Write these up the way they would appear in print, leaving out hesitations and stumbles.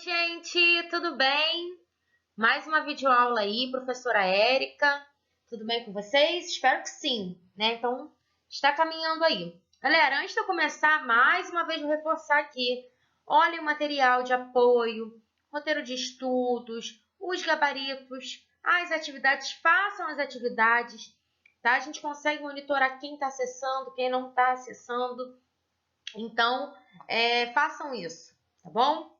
gente, tudo bem? Mais uma videoaula aí, professora Érica. Tudo bem com vocês? Espero que sim, né? Então, está caminhando aí. Galera, antes de eu começar, mais uma vez vou reforçar aqui. Olhem o material de apoio, roteiro de estudos, os gabaritos, as atividades, façam as atividades, tá? A gente consegue monitorar quem está acessando, quem não está acessando. Então, façam isso, tá bom?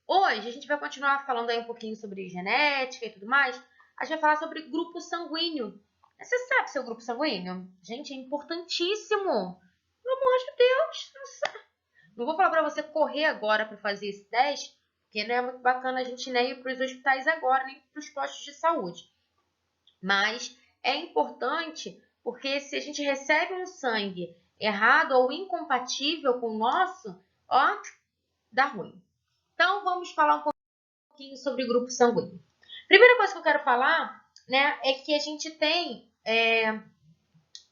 Hoje a gente vai continuar falando aí um pouquinho sobre genética e tudo mais. A gente vai falar sobre grupo sanguíneo. Você sabe seu grupo sanguíneo? Gente, é importantíssimo. Pelo amor de Deus. Não vou falar para você correr agora para fazer esse teste, porque não é muito bacana a gente nem ir para os hospitais agora, nem para os postos de saúde. Mas é importante porque se a gente recebe um sangue errado ou incompatível com o nosso, ó, dá ruim. Então, vamos falar um pouquinho sobre grupo sanguíneo. Primeira coisa que eu quero falar, né, é que a gente tem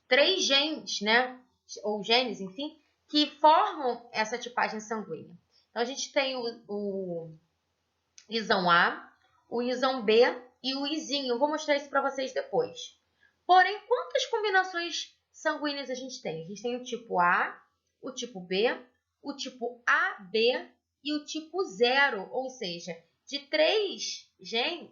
3 genes, né, ou genes, enfim, que formam essa tipagem sanguínea. Então, a gente tem o isão A, o isão B e o izinho. Eu vou mostrar isso para vocês depois. Porém, quantas combinações sanguíneas a gente tem? A gente tem o tipo A, o tipo B, o tipo AB e o tipo 0, ou seja, de 3 genes,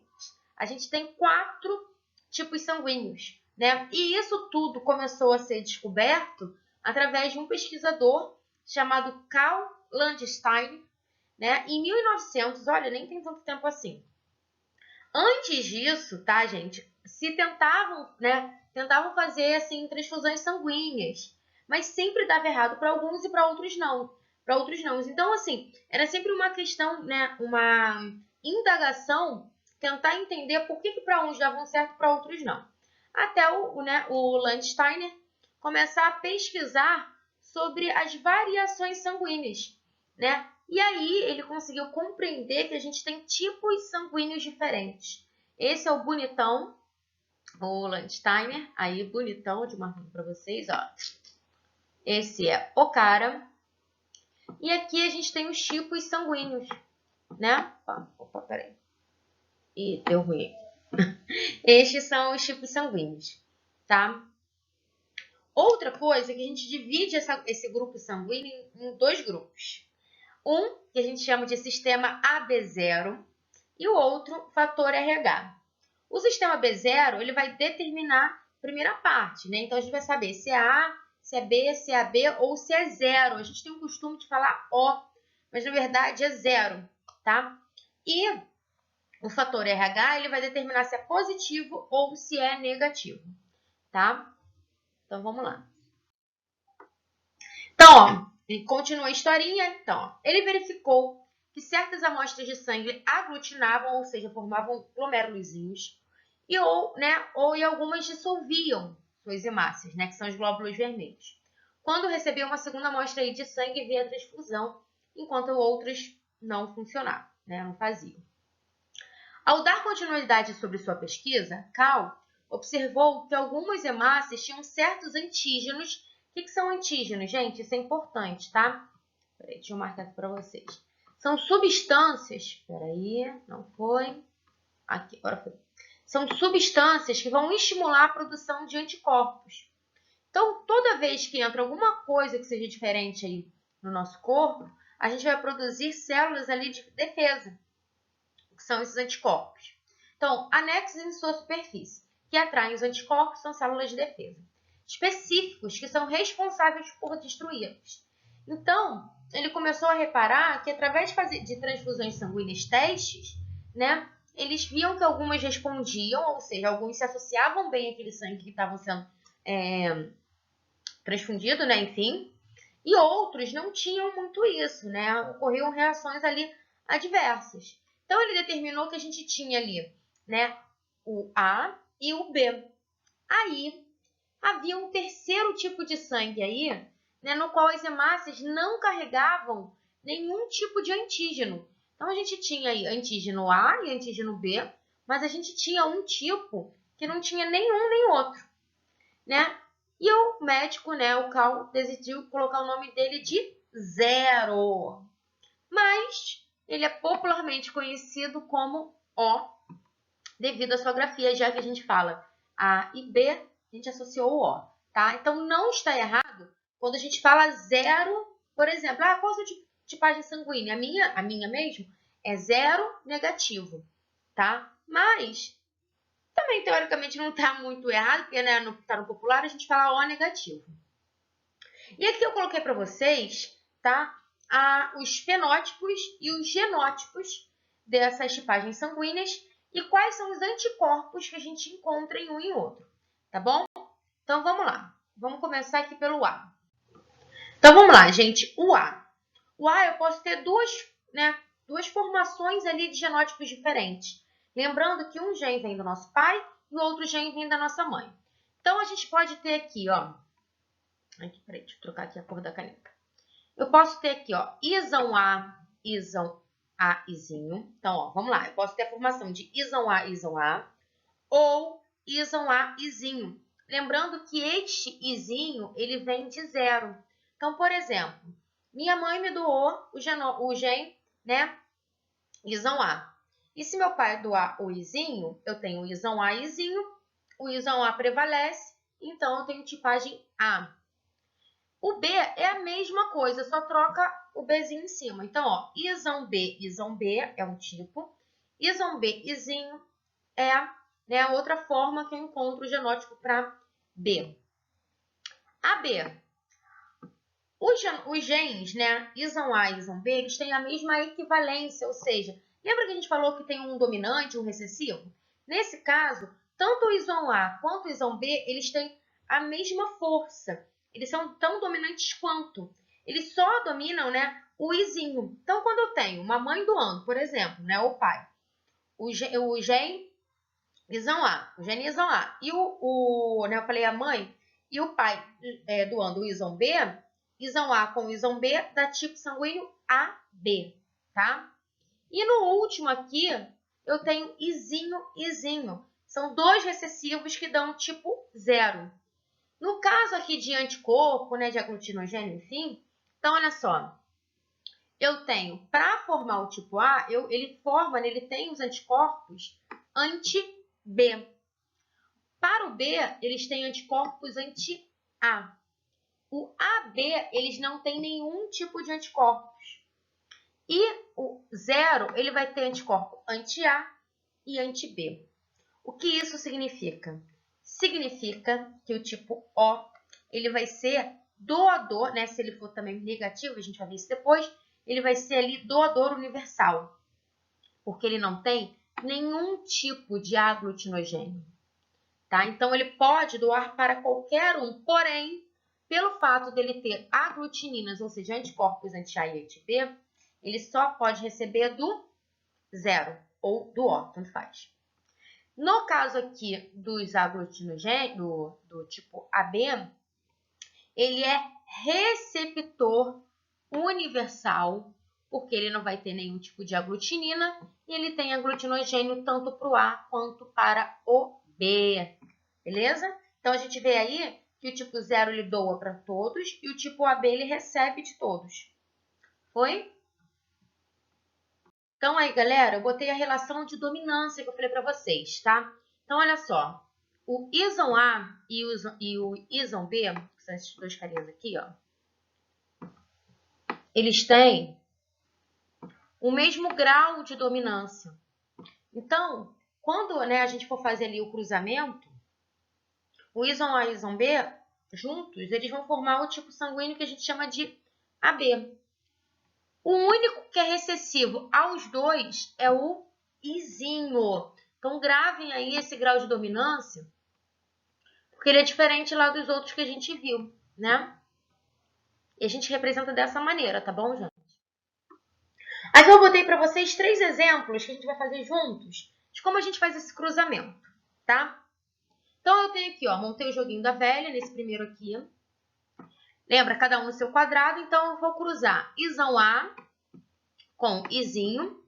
a gente tem 4 tipos sanguíneos, né? E isso tudo começou a ser descoberto através de um pesquisador chamado Carl Landstein, né? Em 1900, olha, nem tem tanto tempo assim. Antes disso, tá, gente, se tentavam fazer assim transfusões sanguíneas, mas sempre dava errado para alguns e para outros não. Então, assim, era sempre uma questão, né, uma indagação, tentar entender por que para uns davam certo e para outros não. Até o Landsteiner começar a pesquisar sobre as variações sanguíneas, né? E aí ele conseguiu compreender que a gente tem tipos sanguíneos diferentes. Esse é o bonitão, o Landsteiner, aí bonitão de marcando para vocês, ó. Esse é o cara. E aqui a gente tem os tipos sanguíneos, né? Opa, peraí. Ih, deu ruim. Estes são os tipos sanguíneos, tá? Outra coisa é que a gente divide esse grupo sanguíneo em 2 grupos. Um, que a gente chama de sistema AB0, e o outro, fator RH. O sistema B0, ele vai determinar a primeira parte, né? Então, a gente vai saber se é A, se é B, se é AB ou se é 0. A gente tem o costume de falar O, mas na verdade é 0, tá? E o fator RH, ele vai determinar se é positivo ou se é negativo, tá? Então, vamos lá. Então, ó, continua a historinha. Então, ó, ele verificou que certas amostras de sangue aglutinavam, ou seja, formavam glomérulozinhos, ou algumas dissolviam suas hemácias, né, que são os glóbulos vermelhos. Quando recebia uma segunda amostra aí de sangue via transfusão, enquanto outras não funcionavam, né, não faziam. Ao dar continuidade sobre sua pesquisa, Cal observou que algumas hemácias tinham certos antígenos. O que são antígenos, gente? Isso é importante, tá? Peraí, deixa eu marcar aqui para vocês. São substâncias. Peraí, não foi. Aqui, agora foi. São substâncias que vão estimular a produção de anticorpos. Então, toda vez que entra alguma coisa que seja diferente aí no nosso corpo, a gente vai produzir células ali de defesa, que são esses anticorpos. Então, anexos em sua superfície, que atraem os anticorpos, são células de defesa específicos que são responsáveis por destruí-los. Então, ele começou a reparar que através de transfusões sanguíneas testes, né, eles viam que algumas respondiam, ou seja, alguns se associavam bem àquele sangue que estavam sendo transfundido, né, enfim, e outros não tinham muito isso, né, ocorriam reações ali adversas. Então, ele determinou que a gente tinha ali, né, o A e o B. Aí, havia um terceiro tipo de sangue aí, né, no qual as hemácias não carregavam nenhum tipo de antígeno. Então, a gente tinha aí antígeno A e antígeno B, mas a gente tinha um tipo que não tinha nenhum nem outro, né? E o médico, né, o Cal, decidiu colocar o nome dele de 0. Mas ele é popularmente conhecido como O, devido à sua grafia, já que a gente fala A e B, a gente associou o O, tá? Então, não está errado quando a gente fala 0, por exemplo. Qual a sua tipagem sanguínea? A minha mesmo é 0 negativo, tá? Mas também, teoricamente, não está muito errado, porque né, tá no popular, a gente fala O negativo. E aqui eu coloquei para vocês, tá? Os fenótipos e os genótipos dessas tipagens sanguíneas e quais são os anticorpos que a gente encontra em um e outro, tá bom? Então, vamos lá. Vamos começar aqui pelo A. Então, vamos lá, gente. O A. O A eu posso ter duas formações ali de genótipos diferentes. Lembrando que um gene vem do nosso pai e o outro gene vem da nossa mãe. Então, a gente pode ter aqui, ó. Aqui, peraí, deixa eu trocar aqui a cor da caneta. Eu posso ter aqui, ó, íson A, íson A, izinho. Então, ó, vamos lá. Eu posso ter a formação de íson A, ou íson A, izinho. Lembrando que este izinho, ele vem de 0. Então, por exemplo, minha mãe me doou o gene, né, íson A. E se meu pai doar o izinho, eu tenho o íson A, izinho, o íson A prevalece, então eu tenho tipagem A. O B é a mesma coisa, só troca o Bzinho em cima. Então, ó, íson B é um tipo. Íson B, izinho é, né, a outra forma que eu encontro o genótipo para B. AB. Os genes, né, íson A e íson B, eles têm a mesma equivalência, ou seja, lembra que a gente falou que tem um dominante e um recessivo? Nesse caso, tanto o íson A quanto o íson B, eles têm a mesma força. Eles são tão dominantes quanto. Eles só dominam, né, o izinho. Então, quando eu tenho uma mãe doando, por exemplo, né, o pai, o gene íson A, o gene íson A, e né, eu falei a mãe, e o pai doando o íson B, íson A com íson B dá tipo sanguíneo AB, tá? E no último aqui, eu tenho izinho. São dois recessivos que dão tipo 0. No caso aqui de anticorpo, né, de aglutinogênio, enfim, então olha só. Eu tenho, para formar o tipo A, ele tem os anticorpos anti-B. Para o B, eles têm anticorpos anti-A. O AB, eles não têm nenhum tipo de anticorpos. E o 0, ele vai ter anticorpo anti-A e anti-B. O que isso significa? Significa que o tipo O, ele vai ser doador, né? Se ele for também negativo, a gente vai ver isso depois, ele vai ser ali doador universal, porque ele não tem nenhum tipo de aglutinogênio, tá? Então, ele pode doar para qualquer um, porém, pelo fato dele ter aglutininas, ou seja, anticorpos anti-A e anti-B, ele só pode receber do 0 ou do O, tanto faz. No caso aqui dos aglutinogênios, do tipo AB, ele é receptor universal, porque ele não vai ter nenhum tipo de aglutinina, e ele tem aglutinogênio tanto para o A quanto para o B, beleza? Então, a gente vê aí que o tipo 0 ele doa para todos, e o tipo AB ele recebe de todos. Foi? Então, aí, galera, eu botei a relação de dominância que eu falei para vocês, tá? Então, olha só. O íson A e o íson B, que são esses dois carinhas aqui, ó, eles têm o mesmo grau de dominância. Então, quando né, a gente for fazer ali o cruzamento, o íson A e o íson B, juntos, eles vão formar o tipo sanguíneo que a gente chama de AB. O único que é recessivo aos dois é o izinho. Então, gravem aí esse grau de dominância, porque ele é diferente lá dos outros que a gente viu, né? E a gente representa dessa maneira, tá bom, gente? Aqui eu botei para vocês 3 exemplos que a gente vai fazer juntos de como a gente faz esse cruzamento, tá? Então, eu tenho aqui, ó, montei o joguinho da velha nesse primeiro aqui. Lembra, cada um no seu quadrado, então eu vou cruzar íson A com izinho,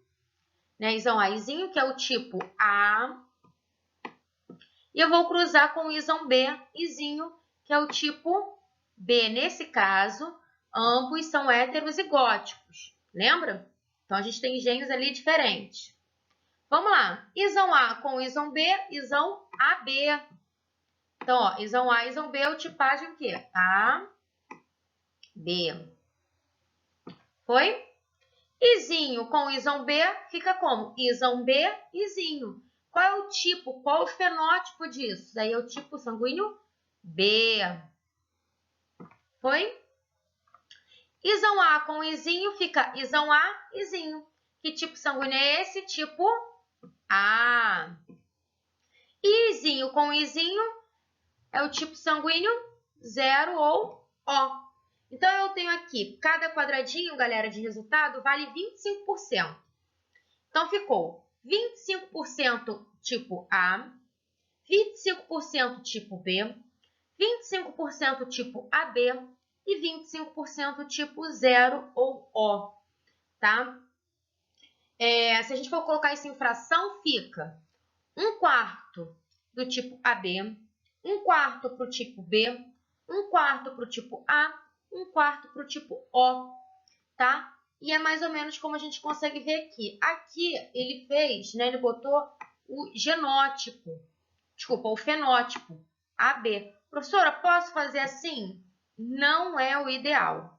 né? Íson A, izinho, que é o tipo A. E eu vou cruzar com íson B, izinho, que é o tipo B. Nesse caso, ambos são heterozigóticos, lembra? Então, a gente tem genes ali diferentes. Vamos lá. Isão A com isão B, isão AB. Então, ó, isão A, isão B, o tipagem o quê? A, B. Foi? Izinho com isão B fica como? Isão B, izinho. Qual é o tipo? Qual é o fenótipo disso? Daí é o tipo sanguíneo B. Foi? Isão A com izinho fica isão A, izinho. Que tipo sanguíneo é esse? Tipo A. Izinho com izinho é o tipo sanguíneo 0 ou O. Então, eu tenho aqui, cada quadradinho, galera, de resultado vale 25%. Então, ficou 25% tipo A, 25% tipo B, 25% tipo AB e 25% tipo 0 ou O, tá? Se a gente for colocar isso em fração, fica 1/4 do tipo AB, 1/4 para o tipo B, 1/4 para o tipo A, 1/4 para o tipo O, tá? E é mais ou menos como a gente consegue ver aqui. Aqui ele fez, né? Ele botou o genótipo, desculpa, o fenótipo, AB. Professora, posso fazer assim? Não é o ideal,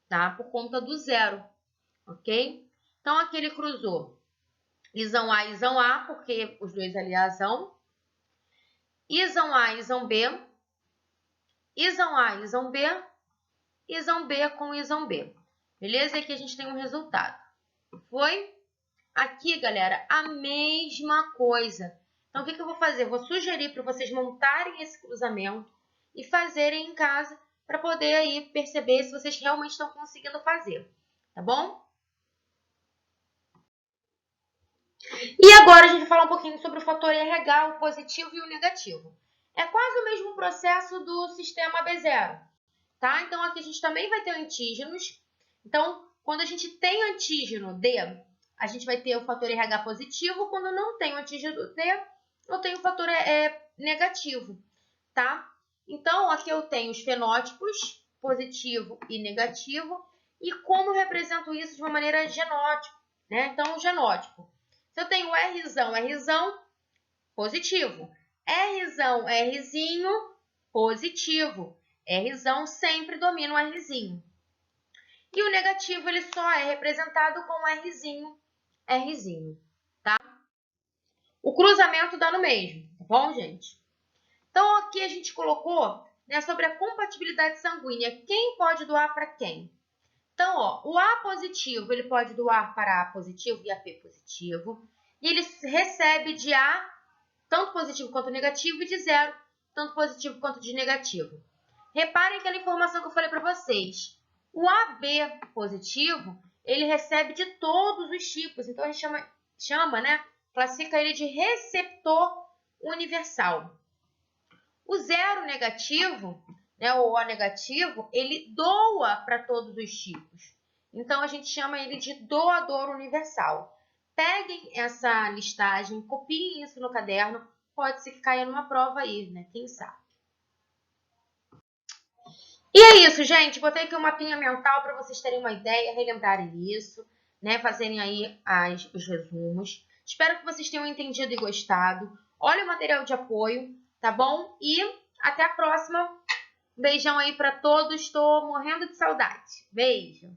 tá? Por conta do 0, ok? Então, aqui ele cruzou isão A, porque os dois ali é azão. Isão A, isão B. Isão A, isão B. Isão B com isão B. Beleza? E aqui a gente tem um resultado. Foi? Aqui, galera, a mesma coisa. Então, o que eu vou fazer? Vou sugerir para vocês montarem esse cruzamento e fazerem em casa para poder aí perceber se vocês realmente estão conseguindo fazer. Tá bom? E agora a gente vai falar um pouquinho sobre o fator RH, o positivo e o negativo. É quase o mesmo processo do sistema B0, tá? Então, aqui a gente também vai ter antígenos. Então, quando a gente tem antígeno D, a gente vai ter o fator RH positivo. Quando não tem o antígeno D, eu tenho o fator negativo, tá? Então, aqui eu tenho os fenótipos, positivo e negativo, e como eu represento isso de uma maneira genótipo, né? Então, o genótipo. Se eu tenho Rzão, positivo. Rzinho, positivo. Rzão sempre domina o Rzinho. E o negativo, ele só é representado com Rzinho, tá? O cruzamento dá no mesmo, tá bom, gente? Então, aqui a gente colocou, né, sobre a compatibilidade sanguínea. Quem pode doar para quem? Então, ó, o A positivo, ele pode doar para A positivo e AP positivo. E ele recebe de A, tanto positivo quanto negativo, e de 0, tanto positivo quanto de negativo. Reparem aquela informação que eu falei para vocês. O AB positivo, ele recebe de todos os tipos. Então, a gente chama, né? Classifica ele de receptor universal. O 0 negativo, né, ou O negativo, ele doa para todos os tipos. Então, a gente chama ele de doador universal. Peguem essa listagem, copiem isso no caderno. Pode ser que caia numa prova aí, né? Quem sabe? E é isso, gente. Botei aqui um mapinha mental para vocês terem uma ideia, relembrarem isso, né? Fazerem aí os resumos. Espero que vocês tenham entendido e gostado. Olha o material de apoio, tá bom? E até a próxima. Beijão aí para todos. Estou morrendo de saudade. Beijo.